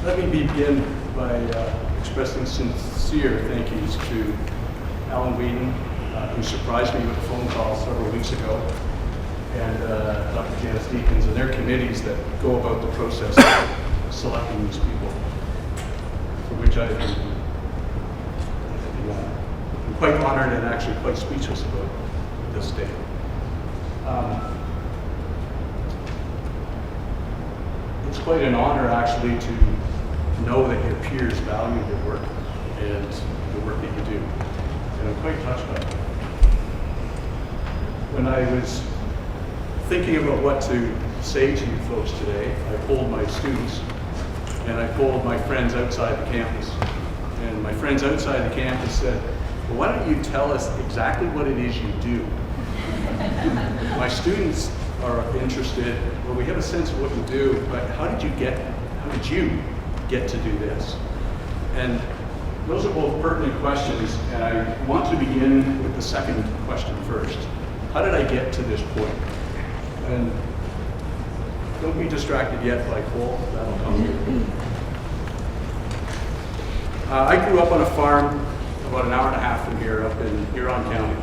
Let me begin by expressing sincere thank yous to Alan Whedon, who surprised me with a phone call several weeks ago, and Dr. Janice Deakins and their committees that go about the process of selecting these people, for which I've been quite honored and actually quite speechless about this day. It's quite an honor actually to know that your peers value your work and the work that you do. And I'm quite touched by it. When I was thinking about what to say to you folks today, I polled my students and I polled my friends outside the campus. And my friends outside the campus said, well, why don't you tell us exactly what it is you do? My students are interested, well, we have a sense of what you do, but how did you get to do this? And those are both pertinent questions, and I want to begin with the second question first. How did I get to this point? And don't be distracted yet by Cole, that'll come. I grew up on a farm about an hour and a half from here, up in Huron County.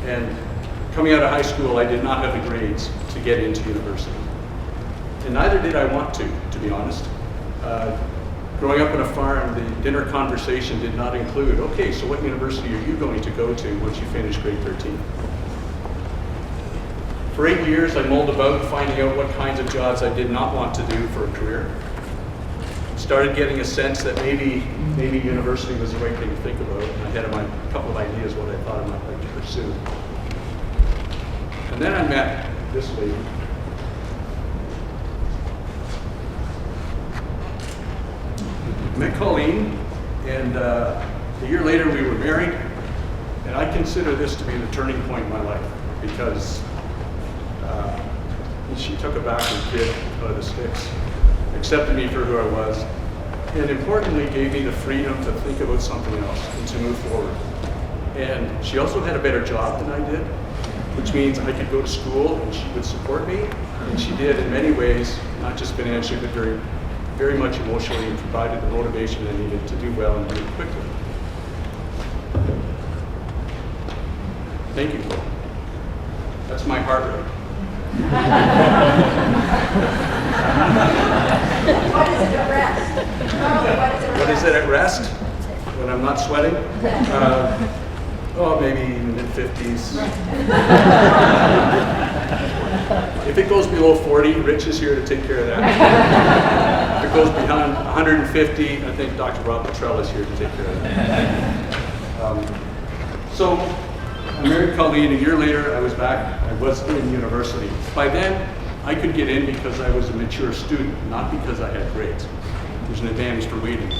And coming out of high school, I did not have the grades to get into university. And neither did I want to be honest. Growing up on a farm, the dinner conversation did not include, okay, so what university are you going to go to once you finish grade 13? For 8 years, I mulled about finding out what kinds of jobs I did not want to do for a career. Started getting a sense that maybe university was the right thing to think about, and I had a couple of ideas what I thought I might like to pursue. And then I met this lady. I met Colleen, and a year later we were married, and I consider this to be the turning point in my life, because she took a backward kid out of the sticks, accepted me for who I was, and importantly gave me the freedom to think about something else and to move forward. And she also had a better job than I did, which means I could go to school and she would support me, and she did in many ways, not just financially, but very, very much emotionally, and provided the motivation I needed to do well and do it quickly. Thank you, Cole. That's my heart rate. What is it at rest? What is it at rest? When I'm not sweating? Maybe mid-50s. If it goes below 40, Rich is here to take care of that. If it goes beyond 150, I think Dr. Rob Petrell is here to take care of that. So I married Colleen. A year later, I was in university. By then, I could get in because I was a mature student, not because I had grades. There's an advantage for waiting.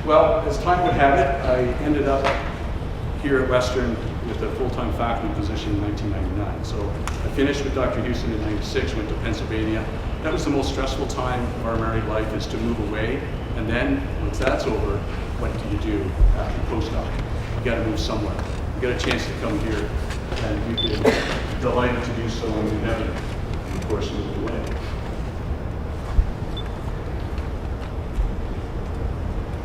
Well, as time would have it, I ended up here at Western with a full-time faculty position in 1999. So I finished with Dr. Houston in 96, went to Pennsylvania. That was the most stressful time of our married life, is to move away. And then, once that's over, what do you do after postdoc? You got to move somewhere. You got a chance to come here, and we've been delighted to do so, and we never, of course, moved away.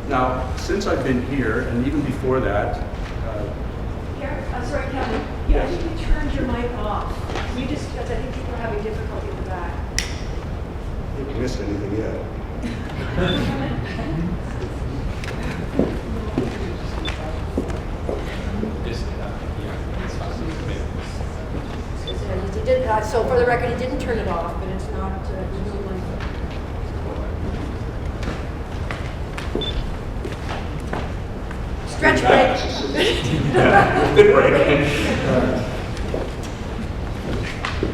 Now, since I've been here, and even before that, sorry, Kevin. I think you turned your mic off. You just, because I think people are having difficulty in the back. I haven't missed anything yet. So for the record, he didn't turn it off, but it's not stretch break. Good break.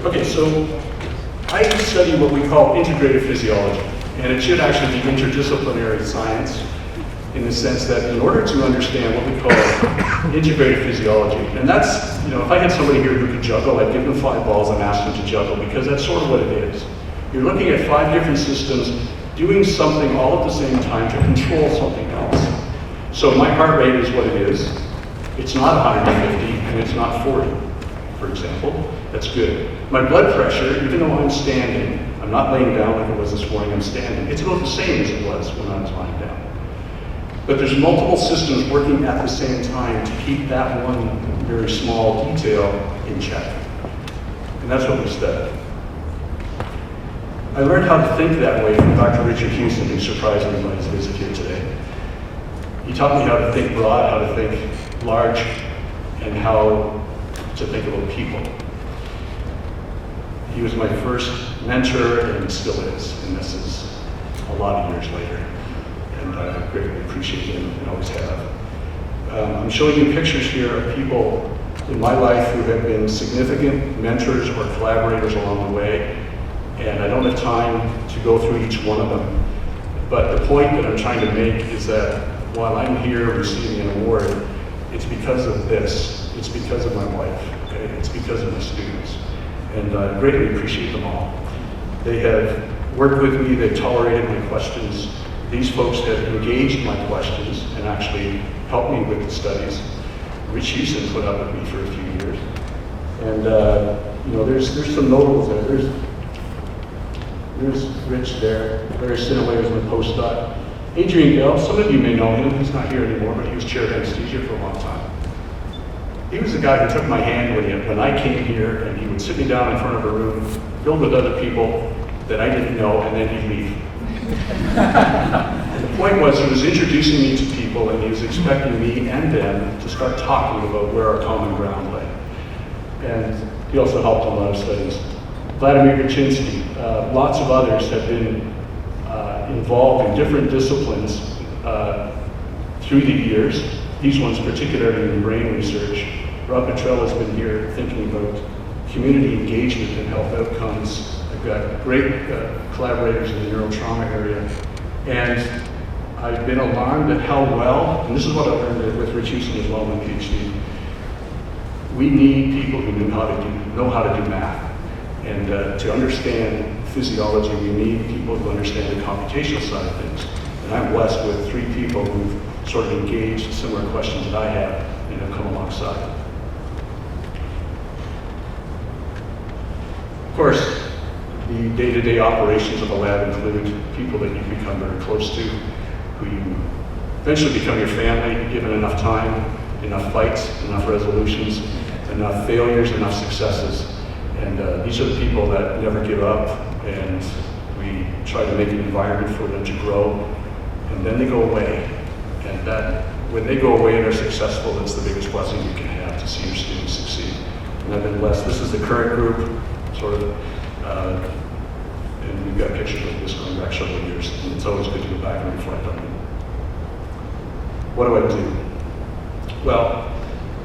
Okay, so I study what we call integrative physiology, and it should actually be interdisciplinary science in the sense that in order to understand what we call integrative physiology, and that's, if I had somebody here who could juggle, I'd give them 5 balls and ask them to juggle, because that's sort of what it is. You're looking at 5 different systems doing something all at the same time to control something else. So my heart rate is what it is. It's not 150 and it's not 40, for example. That's good. My blood pressure, even though I'm standing, I'm not laying down like it was this morning, I'm standing. It's about the same as it was when I was lying down. But there's multiple systems working at the same time to keep that one very small detail in check. And that's what we studied. I learned how to think that way from Dr. Richard Houston, who surprised me by his visit here today. He taught me how to think broad, how to think large, and how to think about people. He was my first mentor and still is, and this is a lot of years later. And I greatly appreciate him and always have. I'm showing you pictures here of people in my life who have been significant mentors or collaborators along the way. And I don't have time to go through each one of them. But the point that I'm trying to make is that while I'm here receiving an award, it's because of this. It's because of my wife. Okay? It's because of my students. And I greatly appreciate them all. They have worked with me, they've tolerated my questions. These folks have engaged my questions and actually helped me with the studies. Rich Houston put up with me for a few years. And there's some notables there. There's Rich there. Larry Sinaway was my postdoc. Adrian Gell, some of you may know him, he's not here anymore, but he was chair of anesthesia for a long time. He was the guy who took my hand when I came here, and he would sit me down in front of a room filled with other people that I didn't know, and then he'd leave. The point was, he was introducing me to people, and he was expecting me and them to start talking about where our common ground lay. And he also helped in a lot of studies. Vladimir Kaczynski, lots of others have been involved in different disciplines through the years. These ones particularly in brain research. Rob Petrell has been here thinking about community engagement and health outcomes. I've got great collaborators in the neurotrauma area. And I've been alarmed at how well, and this is what I learned with Rich Houston as well, my PhD, we need people who know how to do math. And to understand physiology, we need people who understand the computational side of things. And I'm blessed with 3 people who've sort of engaged similar questions that I have and have come alongside. Of course, the day-to-day operations of a lab include people that you become very close to, who you eventually become your family, given enough time, enough fights, enough resolutions, enough failures, enough successes. And these are the people that never give up, and we try to make an environment for them to grow, and then they go away. And that, when they go away and are successful, that's the biggest blessing you can have, to see your students succeed. And I've been blessed. This is the current group, sort of, and we've got pictures of this going back several years, and it's always good to go back and reflect on it. What do I do? Well,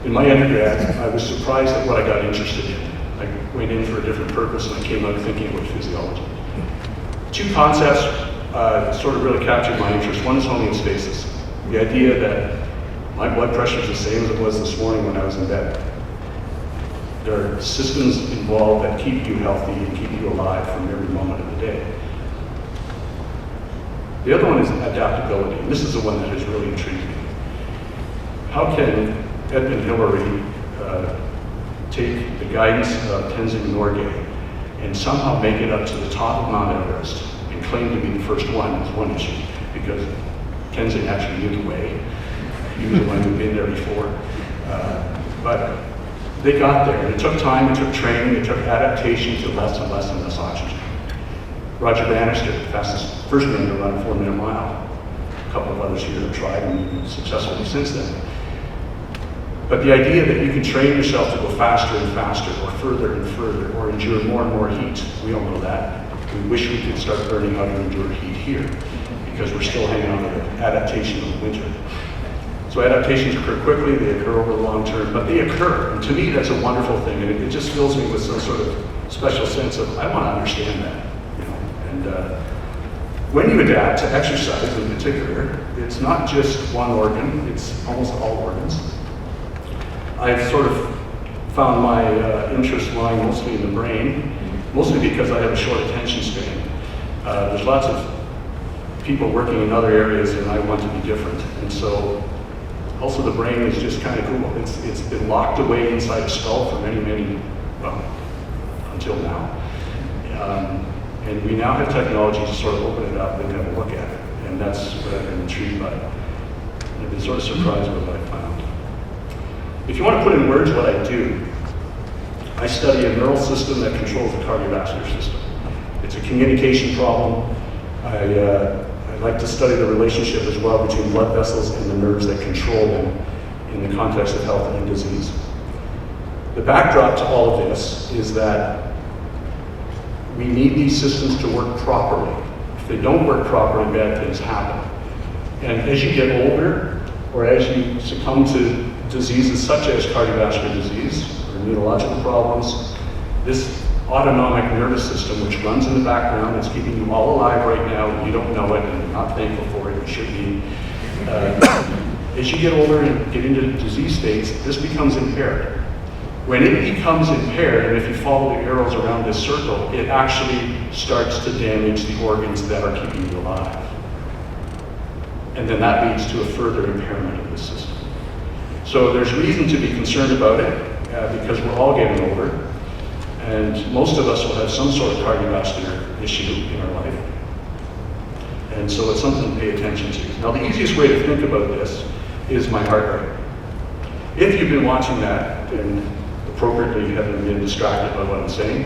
in my undergrad, I was surprised at what I got interested in. I went in for a different purpose, and I came out thinking about physiology. 2 concepts sort of really captured my interest. One is homeostasis, the idea that my blood pressure is the same as it was this morning when I was in bed. There are systems involved that keep you healthy and keep you alive from every moment of the day. The other one is adaptability, and this is the one that has really intrigued me. How can Edmund Hillary take the guidance of Tenzing Norgay and somehow make it up to the top of Mount Everest and claim to be the first one? Is one issue, because Tenzing actually knew the way. He was the one who'd been there before. But they got there, and it took time, it took training, it took adaptation to less and less and less oxygen. Roger Bannister, first man to run a 4-minute mile. A couple of others here have tried and been successfully since then. But the idea that you can train yourself to go faster and faster, or further and further, or endure more and more heat, we all know that. We wish we could start learning how to endure heat here, because we're still hanging on to the adaptation of winter. So adaptations occur quickly, they occur over the long term, but they occur. And to me, that's a wonderful thing, and it just fills me with some sort of special sense of, I want to understand that. And when you adapt to exercise in particular, it's not just one organ, it's almost all organs. I've sort of found my interest lying mostly in the brain, mostly because I have a short attention span. There's lots of people working in other areas, and I want to be different. And so, also the brain is just kind of cool. It's been locked away inside the skull for many, well, until now. And we now have technology to sort of open it up and have a look at it. And that's what I've been intrigued by. I've been sort of surprised by what I found. If you want to put in words what I do, I study a neural system that controls the cardiovascular system. It's a communication problem. I like to study the relationship as well between blood vessels and the nerves that control them in the context of health and disease. The backdrop to all of this is that we need these systems to work properly. If they don't work properly, bad things happen. And as you get older, or as you succumb to diseases such as cardiovascular disease or neurological problems, this autonomic nervous system, which runs in the background, is keeping you all alive right now, and you don't know it, and you're not thankful for it, you should be. As you get older and get into disease states, this becomes impaired. When it becomes impaired, and if you follow the arrows around this circle, it actually starts to damage the organs that are keeping you alive. And then that leads to a further impairment of the system. So there's reason to be concerned about it, because we're all getting older, and most of us will have some sort of cardiovascular issue in our life. And so it's something to pay attention to. Now, the easiest way to think about this is my heart rate. If you've been watching that, and appropriately haven't been distracted by what I'm saying,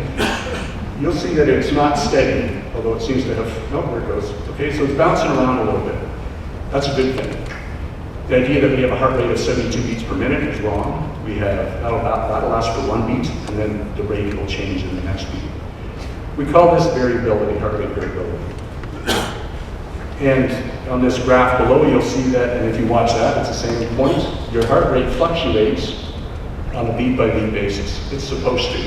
you'll see that it's not steady, although it seems to have, no, there it goes. Okay, so it's bouncing around a little bit. That's a good thing. The idea that we have a heart rate of 72 beats per minute is wrong. That'll last for 1 beat, and then the rate will change in the next beat. We call this variability, heart rate variability. And on this graph below, you'll see that, and if you watch that, it's the same point. Your heart rate fluctuates on a beat-by-beat basis. It's supposed to.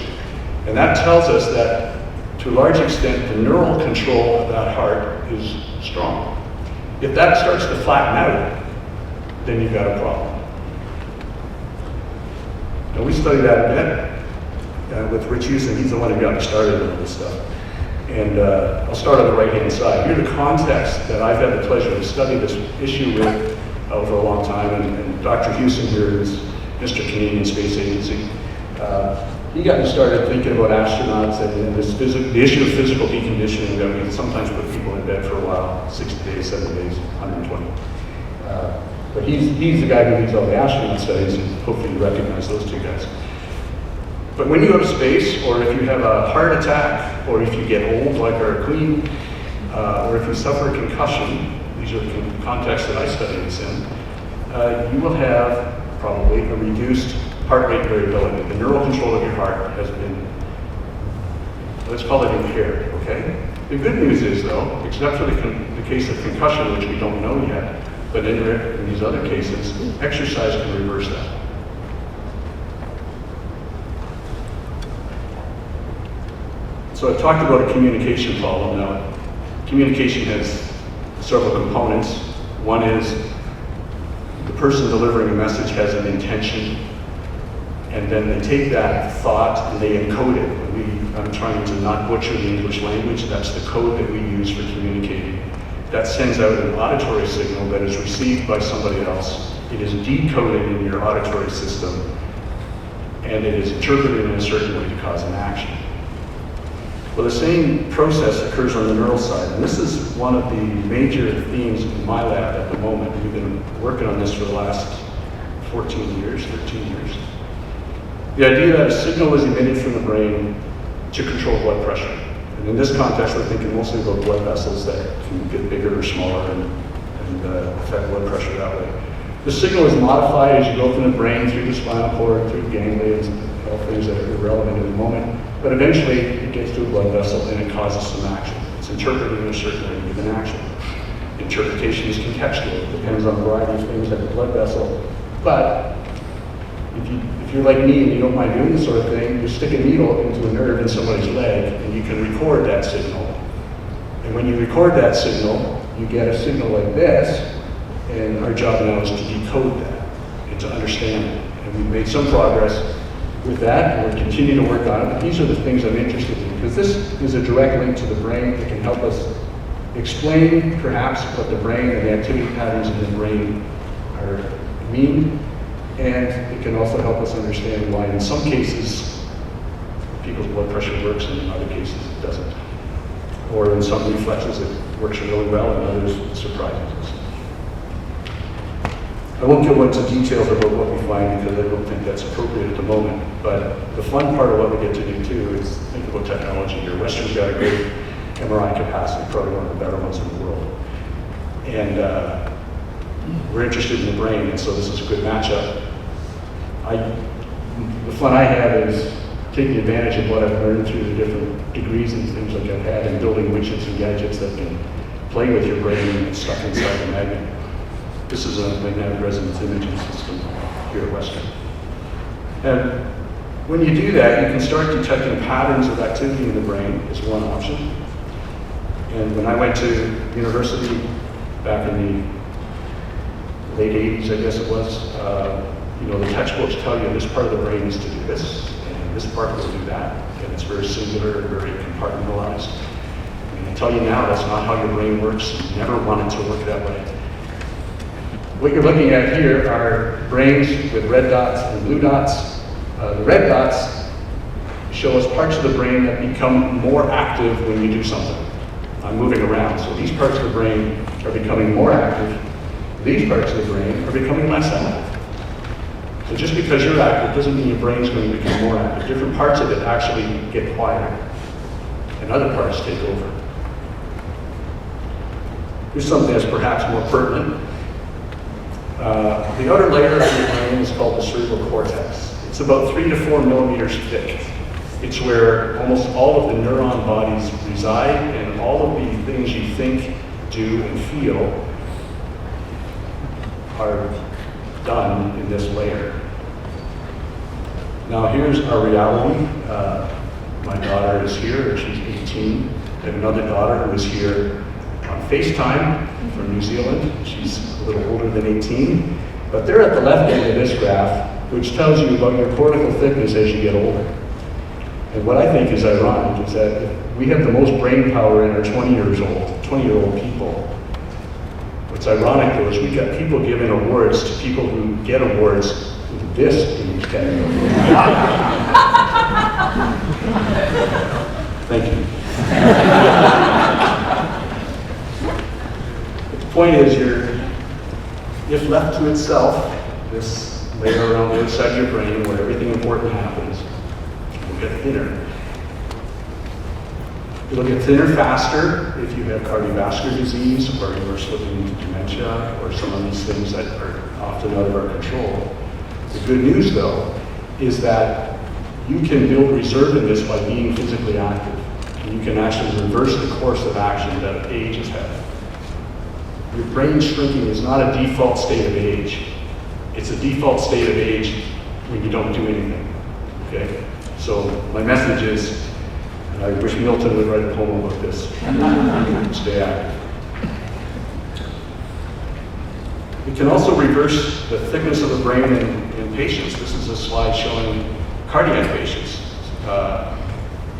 And that tells us that, to a large extent, the neural control of that heart is strong. If that starts to flatten out, then you've got a problem. Now, we study that a bit with Rich Houston. He's the one who got me started with this stuff. And I'll start on the right-hand side. Here's the context that I've had the pleasure to study this issue with for a long time. And Dr. Houston here is Mr. Canadian Space Agency. He got me started thinking about astronauts and the issue of physical deconditioning that we sometimes put people in bed for a while, 60 days, 7 days, 120. But he's the guy who leads all the astronaut studies, and hopefully you recognize those two guys. But when you go to space, or if you have a heart attack, or if you get old like our queen, or if you suffer a concussion, these are the contexts that I study this in, you will have probably a reduced heart rate variability. The neural control of your heart has been, let's call it impaired, okay? The good news is though, except for the case of concussion, which we don't know yet, but in these other cases, exercise can reverse that. So I've talked about a communication problem. Now, communication has several components. One is the person delivering a message has an intention, and then they take that thought and they encode it. I'm trying to not butcher the English language. That's the code that we use for communicating. That sends out an auditory signal that is received by somebody else. It is decoded in your auditory system, and it is interpreted in a certain way to cause an action. Well, the same process occurs on the neural side, and this is one of the major themes in my lab at the moment. We've been working on this for the last 14 years, 13 years. The idea that a signal is emitted from the brain to control blood pressure. And in this context, we're thinking mostly about blood vessels that can get bigger or smaller and affect blood pressure that way. The signal is modified as you go from the brain through the spinal cord, through ganglia, and all things that are irrelevant in the moment. But eventually, it gets to a blood vessel and it causes some action. It's interpreted in a certain way to give an action. Interpretation is contextual. It depends on a variety of things at the blood vessel. But if you're like me and you don't mind doing this sort of thing, you stick a needle into a nerve in somebody's leg and you can record that signal. And when you record that signal, you get a signal like this, and our job now is to decode that and to understand it. And we've made some progress with that, and we're continuing to work on it. But these are the things I'm interested in, because this is a direct link to the brain that can help us explain, perhaps, what the brain and the activity patterns in the brain mean. And it can also help us understand why, in some cases, people's blood pressure works, and in other cases, it doesn't. or in some reflexes it works really well, and others it surprises us. I won't go into details about what we find because I don't think that's appropriate at the moment, but the fun part of what we get to do too is think about technology here. Western's got a great MRI capacity, probably one of the better ones in the world. And we're interested in the brain, and so this is a good matchup. The fun I have is taking advantage of what I've learned through the different degrees and things like I've had and building widgets and gadgets that can play with your brain and get stuck inside the magnet. This is a magnetic resonance imaging system here at Western. And when you do that, you can start detecting patterns of activity in the brain is one option. And when I went to university back in the late 80s, I guess it was, the textbooks tell you this part of the brain is to do this, and this part will do that, and it's very singular and very compartmentalized. And I tell you now, that's not how your brain works. You never want it to work that way. What you're looking at here are brains with red dots and blue dots. The red dots show us parts of the brain that become more active when you do something. I'm moving around, so these parts of the brain are becoming more active. These parts of the brain are becoming less active. So just because you're active doesn't mean your brain's going to become more active. Different parts of it actually get quieter, and other parts take over. Here's something that's perhaps more pertinent. The outer layer of your brain is called the cerebral cortex. It's about 3 to 4 millimeters thick. It's where almost all of the neuron bodies reside, and all of the things you think, do, and feel are done in this layer. Now here's our reality. My daughter is here, she's 18. I have another daughter who is here on FaceTime from New Zealand. She's a little older than 18. But they're at the left end of this graph, which tells you about your cortical thickness as you get older. And what I think is ironic is that we have the most brain power in our 20-year-old people. What's ironic though is we got people giving awards to people who get awards with this in each category. Thank you. But the point is, if left to itself, this layer around the outside of your brain where everything important happens, will get thinner. It'll get thinner faster if you have cardiovascular disease, or you're slipping into dementia, or some of these things that are often out of our control. The good news, though, is that you can build reserve in this by being physically active. And you can actually reverse the course of action that age has had. Your brain shrinking is not a default state of age. It's a default state of age when you don't do anything, okay? So my message is, and I wish Milton would write a poem about this, stay active. It can also reverse the thickness of the brain in patients. This is a slide showing cardiac patients.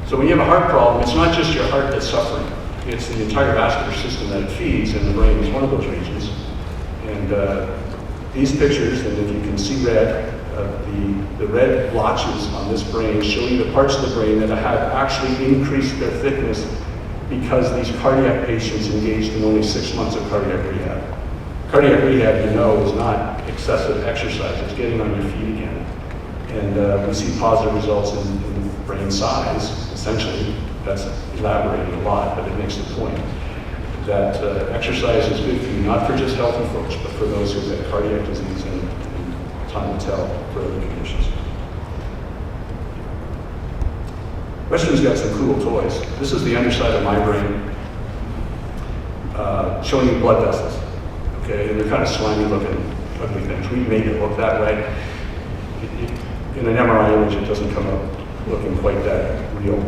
So when you have a heart problem, it's not just your heart that's suffering. It's the entire vascular system that it feeds, and the brain is one of those regions. And these pictures, and if you can see red, the red blotches on this brain show you the parts of the brain that have actually increased their thickness because these cardiac patients engaged in only 6 months of cardiac rehab. Cardiac rehab, you know, is not excessive exercise. It's getting on your feet again. And we see positive results in brain size, essentially. That's elaborated a lot, but it makes the point that exercise is good for you, not for just healthy folks, but for those who have cardiac disease and time will tell for other conditions. Western's got some cool toys. This is the underside of my brain, showing you blood vessels. Okay, and they're kind of slimy looking, ugly things. We made it look that way. In an MRI image, it doesn't come up looking quite that real.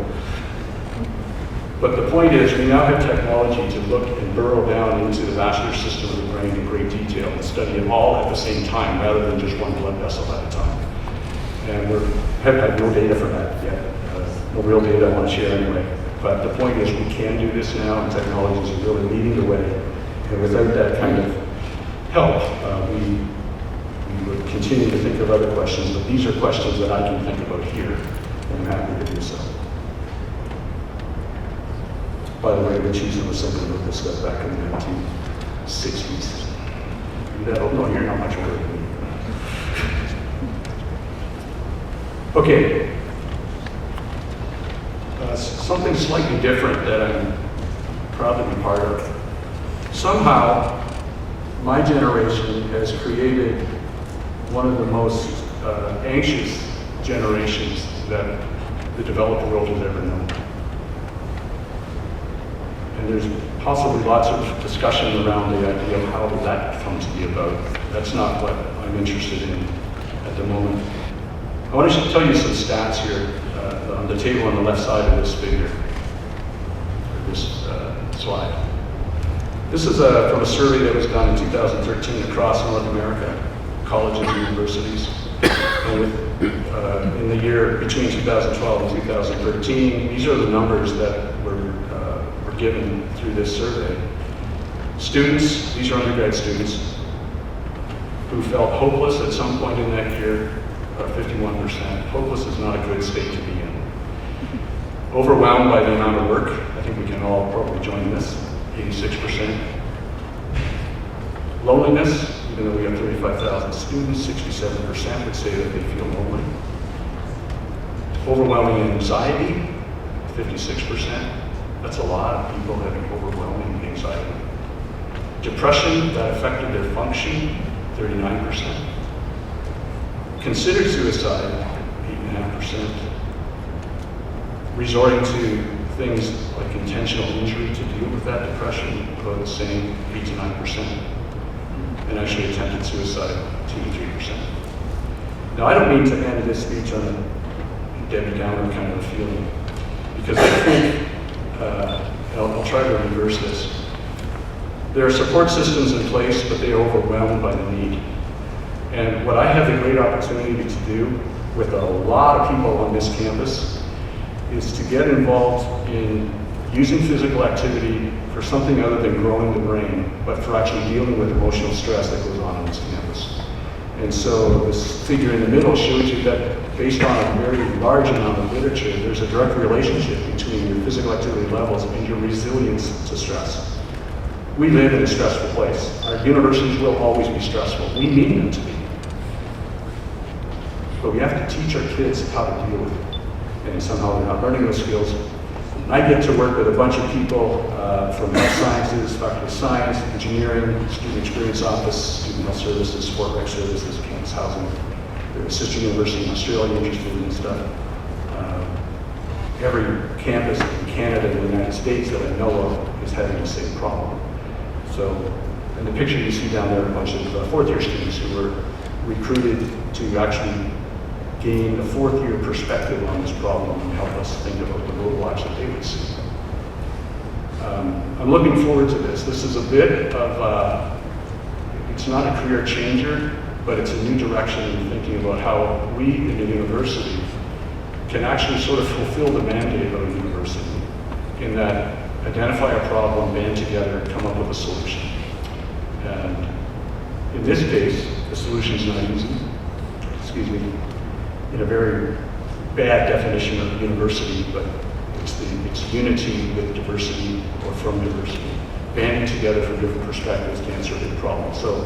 But the point is, we now have technology to look and burrow down into the vascular system of the brain in great detail and study it all at the same time, rather than just one blood vessel at a time. And we have had no data for that yet. No real data I want to share anyway. But the point is, we can do this now, and technologies are really leading the way. And without that kind of help, we would continue to think of other questions, but these are questions that I can think about here, and I'm happy to do so. By the way, Rich Houston was something about this stuff back in the 1960s. No, you're not much older than me. Okay. Something slightly different that I'm proud to be part of. Somehow, my generation has created one of the most anxious generations that the developed world has ever known. And there's possibly lots of discussion around the idea of how did that come to be about. That's not what I'm interested in at the moment. I want to tell you some stats here on the table on the left side of this figure, or this slide. This is from a survey that was done in 2013 across North America, colleges and universities. And in the year between 2012 and 2013, these are the numbers that were given through this survey. Students, these are undergrad students, who felt hopeless at some point in that year, 51%. Hopeless is not a good state to be in. Overwhelmed by the amount of work, I think we can all probably join this, 86%. Loneliness, even though we have 35,000 students, 67% would say that they feel lonely. Overwhelming anxiety, 56%. That's a lot of people having overwhelming anxiety. Depression, that affected their function, 39%. Considered suicide, 8.5%. Resorting to things like intentional injury to deal with that depression, about the same, 8 to 9%. And actually attempted suicide, 2 to 3%. Now, I don't mean to end this speech on a Debbie Downer kind of a feeling, because I think, I'll try to reverse this. There are support systems in place, but they are overwhelmed by the need. And what I have the great opportunity to do with a lot of people on this campus is to get involved in using physical activity for something other than growing the brain, but for actually dealing with emotional stress that goes on this campus. And so this figure in the middle shows you that based on a very large amount of literature, there's a direct relationship between your physical activity levels and your resilience to stress. We live in a stressful place. Our universities will always be stressful. We need them to be. But we have to teach our kids how to deal with it. And somehow they're not learning those skills. And I get to work with a bunch of people from health sciences, faculty of science, engineering, student experience office, student health services, sport rec services, campus housing. There's a sister university in Australia interested in this stuff. Every campus in Canada and the United States that I know of is having the same problem. So, in the picture you see down there are a bunch of fourth-year students who were recruited to actually gain a fourth-year perspective on this problem and help us think about the roadblocks that they would see. I'm looking forward to this. This is a bit of, it's not a career changer, but it's a new direction in thinking about how we in the university can actually sort of fulfill the mandate of a university in that identify a problem, band together, come up with a solution. And in this case, the solution is not easy. Excuse me. In a very bad definition of university, but it's unity with diversity or from diversity, banding together from different perspectives to answer a big problem. So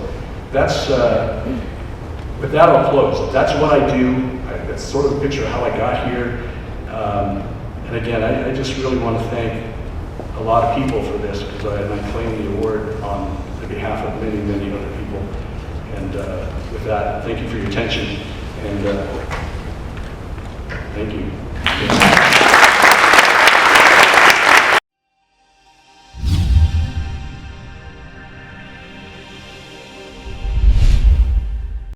that's, with that I'll close. That's what I do. That's sort of a picture of how I got here. And again, I just really want to thank a lot of people for this, because I claim the award on behalf of many, many other people. And with that, thank you for your attention. And thank you.